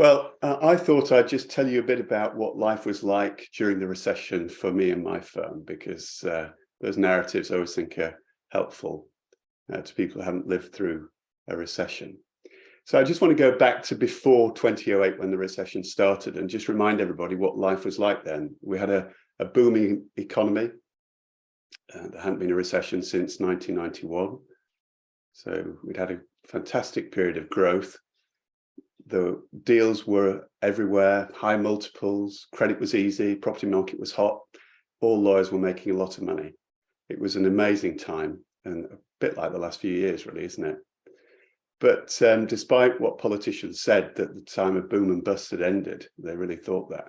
I thought I'd just tell you a bit about what life was like during the recession for me and my firm, because those narratives I always think are helpful to people who haven't lived through a recession. So I just want to go back to before 2008 when the recession started and just remind everybody what life was like then. We had a booming economy. There hadn't been a recession since 1991. So we'd had a fantastic period of growth. The deals were everywhere, high multiples, credit was easy, property market was hot, all lawyers were making a lot of money. It was an amazing time and a bit like the last few years, really, isn't it? But despite what politicians said that the time of boom and bust had ended, they really thought that.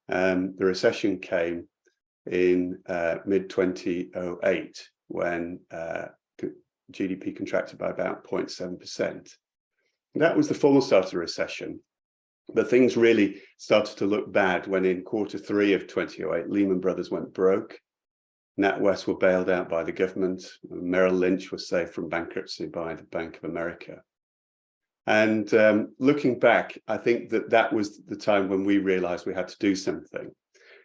The recession came in mid-2008 when GDP contracted by about 0.7%. That was the formal start of the recession, but things really started to look bad when in Q3 of 2008, Lehman Brothers went broke. NatWest were bailed out by the government. Merrill Lynch was saved from bankruptcy by the Bank of America. And looking back, I think that was the time when we realized we had to do something.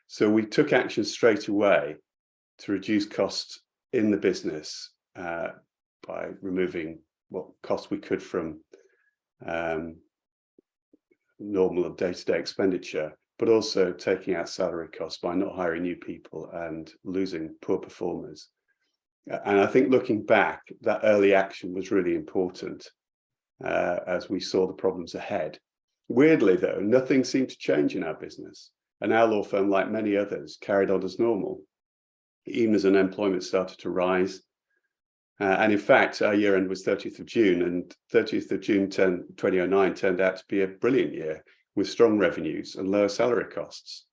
So we took action straight away to reduce costs in the business by removing what costs we could from normal day-to-day expenditure, but also taking out salary costs by not hiring new people and losing poor performers. And I think looking back, that early action was really important as we saw the problems ahead. Weirdly, though, nothing seemed to change in our business. And our law firm, like many others, carried on as normal, even as unemployment started to rise. And in fact, our year end was 30th of June, and 30th of June 2009 turned out to be a brilliant year with strong revenues and lower salary costs.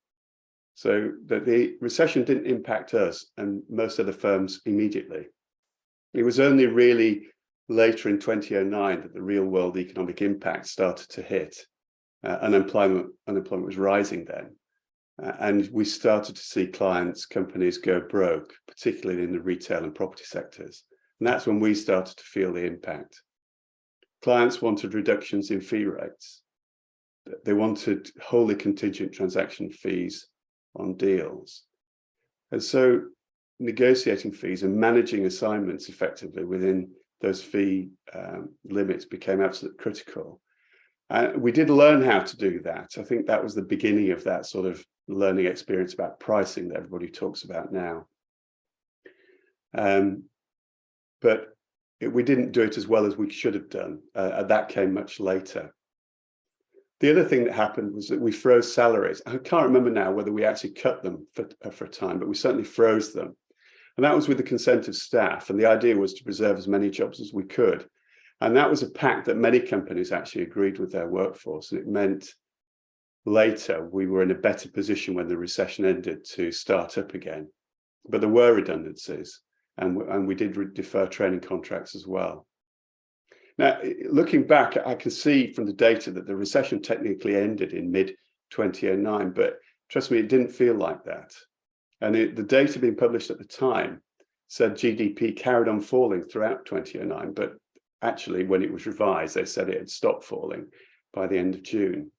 So the recession didn't impact us and most other firms immediately. It was only really later in 2009 that the real world economic impact started to hit. Unemployment was rising then. And we started to see clients, companies go broke, particularly in the retail and property sectors. And that's when we started to feel the impact. Clients wanted reductions in fee rates. They wanted wholly contingent transaction fees on deals. And so negotiating fees and managing assignments effectively within those fee limits became absolutely critical. And we did learn how to do that. I think that was the beginning of that sort of learning experience about pricing that everybody talks about now. But we didn't do it as well as we should have done. That came much later. The other thing that happened was that we froze salaries. I can't remember now whether we actually cut them for a time, but we certainly froze them. And that was with the consent of staff. And the idea was to preserve as many jobs as we could. And that was a pact that many companies actually agreed with their workforce. And it meant later we were in a better position when the recession ended to start up again. But there were redundancies. And we did defer training contracts as well. Now, looking back, I can see from the data that the recession technically ended in mid-2009, but trust me, it didn't feel like that. And the data being published at the time said GDP carried on falling throughout 2009, but actually when it was revised, they said it had stopped falling by the end of June.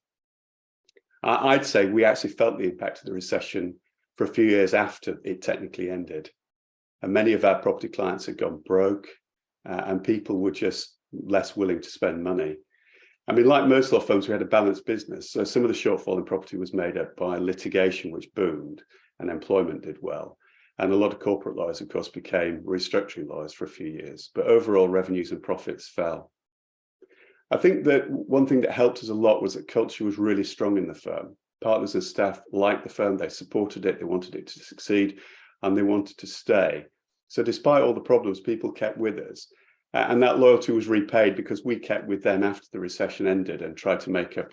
I'd say we actually felt the impact of the recession for a few years after it technically ended. And many of our property clients had gone broke and people were just less willing to spend money. I mean, like most law firms, we had a balanced business. So some of the shortfall in property was made up by litigation, which boomed, and employment did well. And a lot of corporate lawyers, of course, became restructuring lawyers for a few years. But overall, revenues and profits fell. I think that one thing that helped us a lot was that culture was really strong in the firm. Partners and staff liked the firm, they supported it, they wanted it to succeed, and they wanted to stay. So despite all the problems, people kept with us. And that loyalty was repaid because we kept with them after the recession ended and tried to make up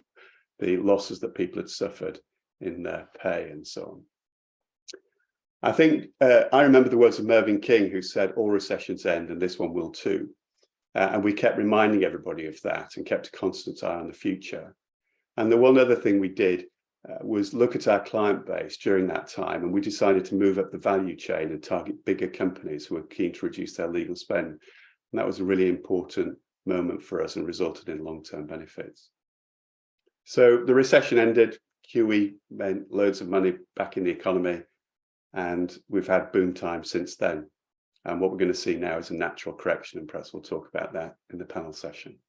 the losses that people had suffered in their pay and so on. I think I remember the words of Mervyn King, who said, all recessions end and this one will too. And we kept reminding everybody of that and kept a constant eye on the future. And the one other thing we did was look at our client base during that time, and we decided to move up the value chain and target bigger companies who were keen to reduce their legal spend. And that was a really important moment for us and resulted in long-term benefits. So the recession ended, QE meant loads of money back in the economy, and we've had boom time since then. And what we're going to see now is a natural correction, and perhaps we'll talk about that in the panel session.